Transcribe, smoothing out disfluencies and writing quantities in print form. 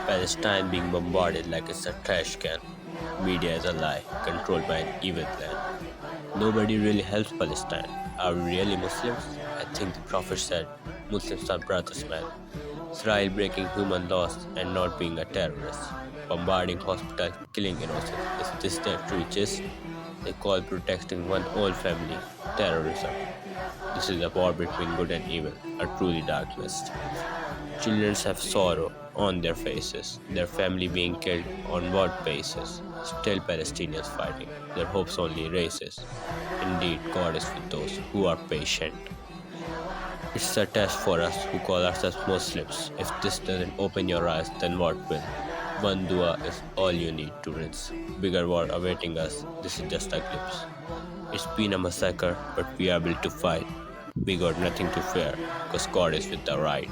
Palestine being bombarded like it's a trash can. Media is a lie, controlled by an evil plan. Nobody really helps Palestine. Are we really Muslims? I think the Prophet said, Muslims are brothers, man. Israel breaking human laws and not being a terrorist. Bombarding hospitals, killing innocents. Is this their true gist? They call protecting one whole family terrorism. This is a war between good and evil, a truly dark mist. Children have sorrow on their faces, their family being killed on what basis? Still Palestinians fighting, their hopes only races. Indeed, God is with those who are patient. It's a test for us who call ourselves Muslims. If this doesn't open your eyes, then what will? One dua is all you need to rinse. Bigger war awaiting us, this is just a glimpse. It's been a massacre, but we are built to fight. We got nothing to fear, because God is with the right.